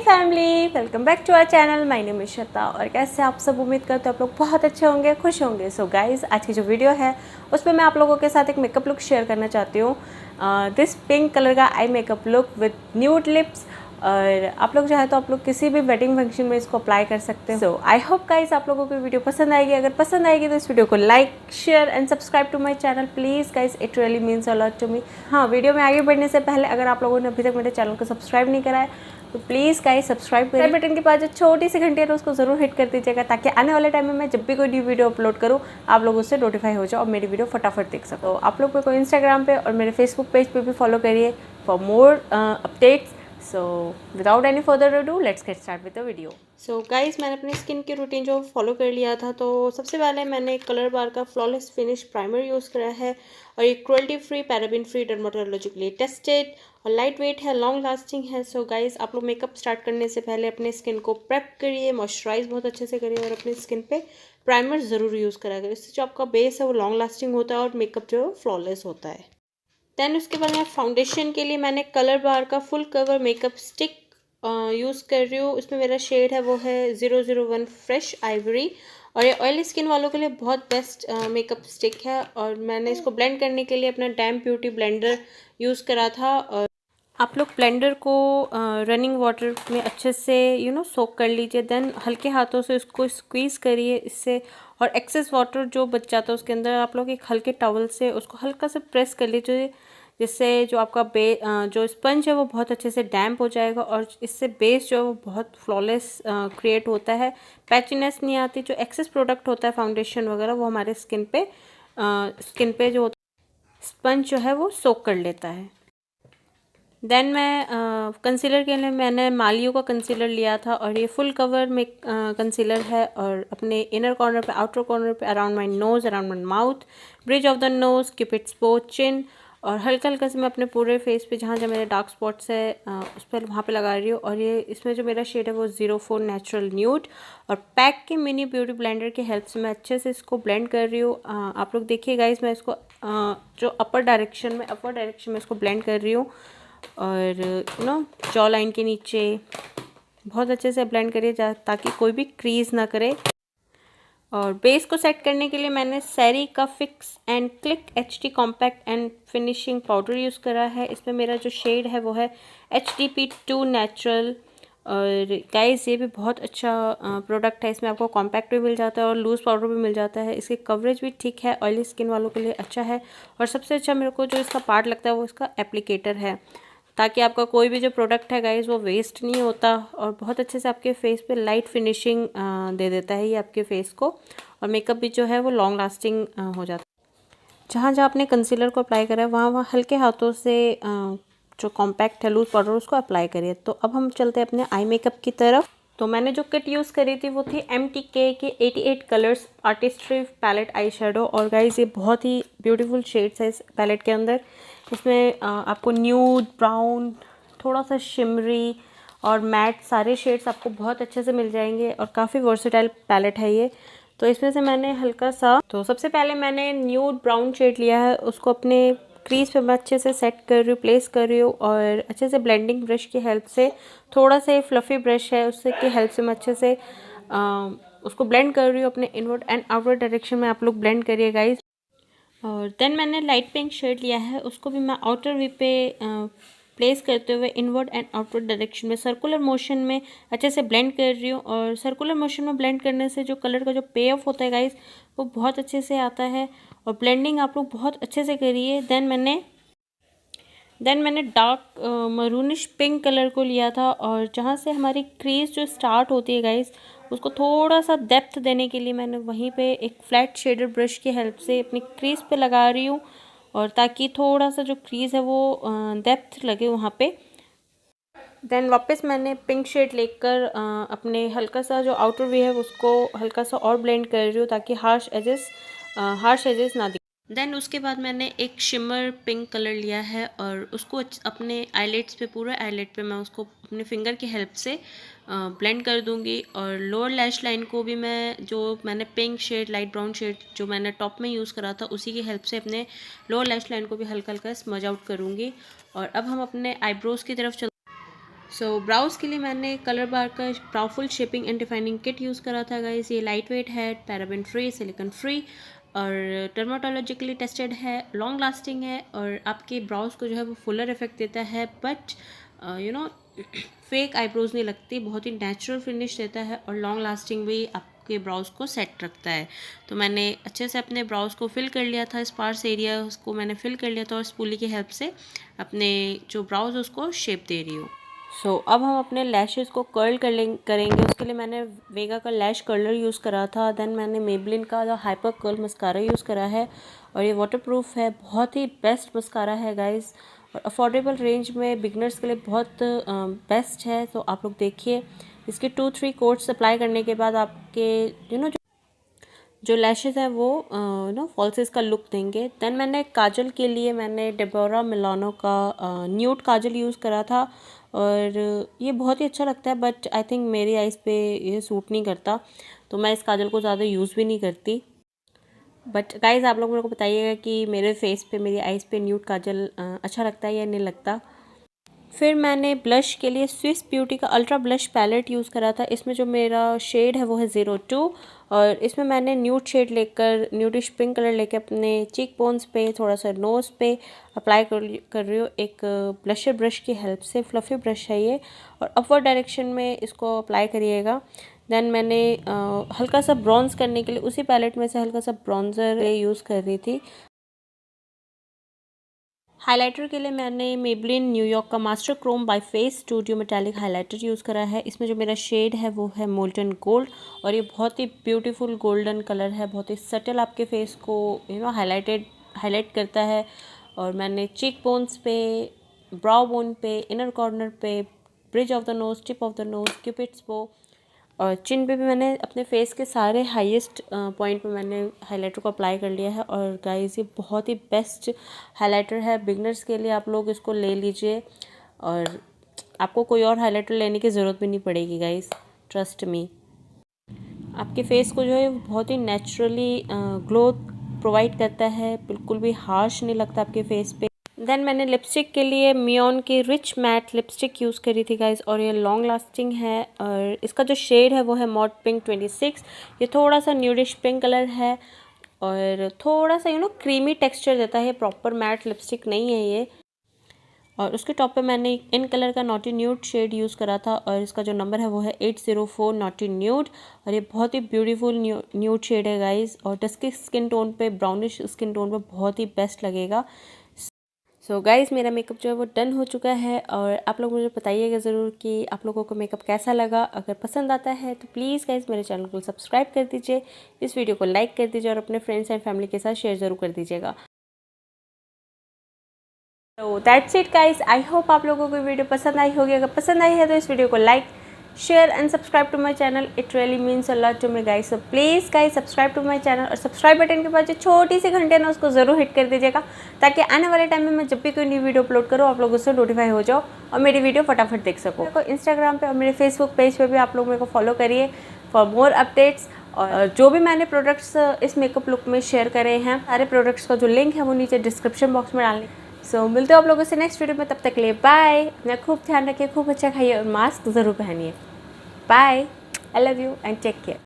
Family, welcome back to our channel. My name is Shweta. और कैसे आप सब, उम्मीद करते हो आप लोग बहुत अच्छे होंगे, खुश होंगे। सो गाइस, आज की जो वीडियो है उसमें मैं आप लोगों के साथ एक मेकअप लुक शेयर करना चाहती हूँ। दिस पिंक कलर का eye makeup look with nude lips. और आप लोग चाहे तो आप लोग किसी भी वेडिंग फंक्शन में इसको अप्लाई कर सकते हो। सो आई होप गाइस आप लोगों को वीडियो पसंद आएगी। अगर पसंद आएगी तो इस वीडियो को like, share and subscribe to my channel please guys, it really means a lot to me. हाँ, वीडियो में आगे बढ़ने से पहले अगर आप लोगों ने अभी तक मेरे चैनल को सब्सक्राइब नहीं करा है तो प्लीज़ गाइस सब्सक्राइब करिए। बटन के पास जो छोटी सी घंटी है उसको ज़रूर हिट कर दीजिएगा, ताकि आने वाले टाइम में मैं जब भी कोई न्यू वीडियो अपलोड करूँ आप लोग उससे नोटिफाई हो जाओ और मेरी वीडियो फटाफट देख सको। आप लोग को इंस्टाग्राम पे और मेरे फेसबुक पेज पे भी फॉलो करिए for more updates. So without any further ado let's get start with the video. So guys, मैंने अपनी स्किन की रूटीन जो फॉलो कर लिया था, तो सबसे पहले मैंने कलर बार का फ्लॉलेस फिनिश प्राइमर यूज़ करा है। और ये cruelty free, paraben free, dermatologically tested और लाइट वेट है, लॉन्ग लास्टिंग है। सो गाइस, आप लोग मेकअप स्टार्ट करने से पहले अपने स्किन को प्रेप करिए, मॉइस्चराइज बहुत अच्छे से करिए और अपनी स्किन पे प्राइमर ज़रूर यूज़ करा करिए। इससे जो आपका बेस है वो लॉन्ग लास्टिंग होता है और मेकअप जो है फ्लॉलेस होता है। देन उसके बाद मैं फाउंडेशन के लिए मैंने कलर बार का full cover makeup stick use कर रही हूँ। इसमें मेरा शेड है वो है 001 फ्रेश आइवरी। और ये ऑयली स्किन वालों के लिए बहुत बेस्ट मेकअप स्टिक है। और मैंने इसको ब्लेंड करने के लिए अपना डैम ब्यूटी ब्लेंडर यूज़ करा था। और आप लोग ब्लेंडर को रनिंग वाटर में अच्छे से सोक कर लीजिए। देन हल्के हाथों से इसको स्क्वीज़ करिए इससे, और एक्सेस वाटर जो बच जाता है उसके अंदर आप लोग एक हल्के टॉवल से उसको हल्का से प्रेस कर लीजिए, जिससे जो आपका जो स्पंज है वो बहुत अच्छे से डैम्प हो जाएगा और इससे बेस जो है वो बहुत फ्लॉलेस क्रिएट होता है, पैचीनेस नहीं आती। जो एक्सेस प्रोडक्ट होता है फाउंडेशन वगैरह वो हमारे स्किन पे जो स्पंज जो है वो सोक कर लेता है। देन मैं कंसीलर के लिए मैंने मालियो का कंसीलर लिया था और ये फुल कवर में कंसीलर है। और अपने इनर कॉर्नर पे, आउटर कॉर्नर पे, around my nose, around my mouth, bridge of the nose, cupid's bow, chin, और हल्का हल्का से मैं अपने पूरे फेस पे जहाँ जहाँ मेरे डार्क स्पॉट्स है उस पर वहाँ पे लगा रही हूँ। और ये इसमें जो मेरा शेड है वो 04 नेचुरल न्यूड। और पैक के मिनी ब्यूटी ब्लेंडर की हेल्प से मैं अच्छे से इसको ब्लेंड कर रही हूँ। आप लोग देखिए गाइस, मैं इसको जो अपर डायरेक्शन में इसको ब्लेंड कर रही हूँ। और जॉ लाइन के नीचे बहुत अच्छे से ब्लेंड करिए ताकि कोई भी क्रीज ना करे। और बेस को सेट करने के लिए मैंने सेरी का fix and click HD compact and finishing powder use करा है। इसमें मेरा जो शेड है वो है HDP2 नेचुरल। और गाइस, ये भी बहुत अच्छा प्रोडक्ट है। इसमें आपको कॉम्पैक्ट भी मिल जाता है और लूज़ पाउडर भी मिल जाता है। इसकी कवरेज भी ठीक है, ऑयली स्किन वालों के लिए अच्छा है। और सबसे अच्छा मेरे को जो इसका पार्ट लगता है वो इसका एप्लीकेटर है, ताकि आपका कोई भी जो प्रोडक्ट है गाइस वो वेस्ट नहीं होता और बहुत अच्छे से आपके फेस पे लाइट फिनिशिंग दे देता है ये आपके फेस को। और मेकअप भी जो है वो लॉन्ग लास्टिंग हो जाता है। जहाँ जहाँ आपने कंसीलर को अप्लाई करा है वहाँ हल्के हाथों से जो कॉम्पैक्ट है लूज पाउडर उसको अप्लाई करिए। तो अब हम चलते हैं अपने आई मेकअप की तरफ। तो मैंने जो किट यूज़ करी थी वो थी MTK के 88 colours artistry palette eyeshadow. और गाइस, ये बहुत ही ब्यूटीफुल शेड्स है इस पैलेट के अंदर। इसमें आपको न्यूड, ब्राउन, थोड़ा सा शिमरी और मैट सारे शेड्स आपको बहुत अच्छे से मिल जाएंगे और काफ़ी वर्सेटाइल पैलेट है ये। तो इसमें से मैंने हल्का सा, तो सबसे पहले मैंने न्यूड ब्राउन शेड लिया है, उसको अपने क्रीज पे मैं अच्छे से सेट कर रही हूँ, प्लेस कर रही हूँ। और अच्छे से ब्लेंडिंग ब्रश की हेल्प से, थोड़ा सा फ्लफ़ी ब्रश है उससे की हेल्प से मैं अच्छे से उसको ब्लेंड कर रही हूँ अपने इनवर्ड एंड आउटवर्ड डायरेक्शन में। आप लोग ब्लेंड करिए गाइस। और देन मैंने लाइट पिंक शेड लिया है, उसको भी मैं आउटर वी पे प्लेस करते हुए इनवर्ड एंड आउटवर्ड डायरेक्शन में सर्कुलर मोशन में अच्छे से ब्लेंड कर रही हूँ। और सर्कुलर मोशन में ब्लेंड करने से जो कलर का जो पे ऑफ होता है गाइस वो बहुत अच्छे से आता है। और ब्लेंडिंग आप लोग बहुत अच्छे से करिए। देन मैंने डार्क मरूनिश पिंक कलर को लिया था और जहाँ से हमारी क्रीज जो स्टार्ट होती है गाइस उसको थोड़ा सा डेप्थ देने के लिए मैंने वहीं पे एक फ्लैट शेडर ब्रश की हेल्प से अपनी क्रीज पे लगा रही हूँ, और ताकि थोड़ा सा जो क्रीज है वो डेप्थ लगे वहाँ पे। देन वापस मैंने पिंक शेड लेकर अपने हल्का सा जो आउटर वे है उसको हल्का सा और ब्लेंड कर रही हूँ ताकि हार्श एजेस ना दिखे। देन उसके बाद मैंने एक शिमर पिंक कलर लिया है और उसको अपने आईलेट्स पे, पूरे आईलेट पे मैं उसको अपने फिंगर की हेल्प से ब्लेंड कर दूंगी। और लोअर लैश लाइन को भी मैंने pink shade, light brown shade जो मैंने टॉप में यूज़ करा था उसी की हेल्प से अपने लोअर लैश लाइन को भी हल्का हल्का स्मज आउट करूँगी। और अब हम अपने आईब्रोज़ की तरफ सो ब्राउज के लिए मैंने कलर बार का browful shaping and defining kit use करा था गाइस। ये लाइट वेट है, पैराबेन फ्री, सिलिकॉन फ्री और डर्माटोलॉजिकली टेस्टेड है, लॉन्ग लास्टिंग है और आपके ब्राउज को जो है वो फुलर इफेक्ट देता है, but you know fake eyebrows नहीं लगती, बहुत ही नेचुरल फिनिश देता है और लॉन्ग लास्टिंग भी आपके ब्राउज को सेट रखता है। तो मैंने अच्छे से अपने ब्राउज को फिल कर लिया था, स्पार्स एरिया उसको मैंने फिल कर लिया था और स्पूली की हेल्प से अपने जो ब्राउज उसको शेप दे रही हूँ। सो अब हम अपने लैशेज़ को कर्ल करेंगे। उसके लिए मैंने वेगा का लैश कर्लर यूज़ करा था। देन मैंने मेबलिन का जो हाइपर कर्ल मस्कारा यूज़ करा है और ये वाटरप्रूफ है, बहुत ही बेस्ट मस्कारा है गाइस और अफोर्डेबल रेंज में बिगनर्स के लिए बहुत बेस्ट है। तो आप लोग देखिए, इसके 2-3 कोट्स अप्लाई करने के बाद आपके जो लैशेज़ हैं वो फॉल्सेस का लुक देंगे। देन मैंने काजल के लिए मैंने डेबोरा मिलानो का न्यूड काजल यूज़ करा था और ये बहुत ही अच्छा लगता है, बट आई थिंक मेरी आइज़ पे ये सूट नहीं करता, तो मैं इस काजल को ज़्यादा यूज़ भी नहीं करती। बट गाइज़ आप लोग मेरे को बताइएगा कि मेरे फेस पे, मेरी आइज़ पे न्यूड काजल अच्छा लगता है या नहीं लगता। फिर मैंने ब्लश के लिए स्विस ब्यूटी का अल्ट्रा ब्लश पैलेट यूज़ करा था। इसमें जो मेरा शेड है वो है 02 और इसमें मैंने न्यूड शेड लेकर, न्यूडिश पिंक कलर लेकर अपने चीक बोन्स पे, थोड़ा सा नोज़ पे अप्लाई कर रही हूँ एक ब्लशर ब्रश की हेल्प से। फ्लफ़ी ब्रश है ये और अपवर्ड डायरेक्शन में इसको अप्लाई करिएगा। देन मैंने हल्का सा ब्रॉन्ज करने के लिए उसी पैलेट में से हल्का सा ब्रॉन्ज़र यूज़ कर रही थी। हाइलाइटर के लिए मैंने मेबलिन न्यूयॉर्क का master Chrome by face studio metallic highlighter use करा है। इसमें जो मेरा शेड है वो है मोल्टन गोल्ड और ये बहुत ही ब्यूटीफुल गोल्डन कलर है, बहुत ही सटल आपके फेस को हाईलाइट करता है। और मैंने चीक बोन्स पे, ब्राउ बोन पे, इनर कॉर्नर पे, bridge of the nose, tip of the nose, cupid's bow और चिन पे भी मैंने अपने फेस के सारे हाईएस्ट पॉइंट पे मैंने हाइलाइटर को अप्लाई कर लिया है। और गाइस ये बहुत ही बेस्ट हाइलाइटर है बिगनर्स के लिए, आप लोग इसको ले लीजिए और आपको कोई और हाइलाइटर लेने की ज़रूरत भी नहीं पड़ेगी गाइस, ट्रस्ट मी। आपके फेस को जो है बहुत ही नेचुरली ग्लो प्रोवाइड करता है, बिल्कुल भी हार्श नहीं लगता आपके फेस पे। देन मैंने लिपस्टिक के लिए मियोन की रिच मैट लिपस्टिक यूज़ करी थी गाइस और ये लॉन्ग लास्टिंग है और इसका जो शेड है वो है मॉड पिंक 26। ये थोड़ा सा न्यूडिश पिंक कलर है और थोड़ा सा क्रीमी टेक्सचर देता है, प्रॉपर मैट लिपस्टिक नहीं है ये। और उसके टॉप पे मैंने इन कलर का नॉटी न्यूड शेड यूज़ करा था और इसका जो नंबर है वो है 804 नॉटी न्यूड और ये बहुत ही ब्यूटीफुल न्यूड शेड है गाइस और डस्की स्किन टोन पे, ब्राउनिश स्किन टोन पे बहुत ही बेस्ट लगेगा। सो गाइज़ मेरा मेकअप जो है वो डन हो चुका है और आप लोग मुझे बताइएगा ज़रूर कि आप लोगों को मेकअप कैसा लगा। अगर पसंद आता है तो प्लीज़ गाइज़ मेरे चैनल को सब्सक्राइब कर दीजिए, इस वीडियो को लाइक कर दीजिए और अपने फ्रेंड्स एंड फैमिली के साथ शेयर ज़रूर कर दीजिएगा। तो that's it guys, I hope आप लोगों को वीडियो पसंद आई होगी। अगर पसंद आई है तो इस वीडियो को like, share and subscribe to my channel, it really means a lot to me guys. So please guys subscribe to my channel और सब्सक्राइब बटन के पास जो छोटी सी घंटे है ना उसको ज़रूर हिट कर दीजिएगा ताकि आने वाले टाइम में मैं जब भी कोई न्यू वीडियो अपलोड करूँ आप लोग उससे नोटिफाई हो जाओ और मेरी वीडियो फटाफट देख सको। मेरे को इंस्टाग्राम पे और मेरे फेसबुक पेज पे भी आप लोग मेरे को फॉलो करिए फॉर मोर अपडेट्स। और जो भी मैंने प्रोडक्ट्स इस मेकअप लुक में शेयर करे हैं, सारे प्रोडक्ट्स का जो लिंक है वो नीचे डिस्क्रिप्शन बॉक्स में डालने। सो मिलते हो आप लोगों से नेक्स्ट वीडियो में, तब तक के लिए बाय। अपना खूब ध्यान रखिए, खूब अच्छा खाइए और मास्क ज़रूर पहनिए। Bye. I love you and take care.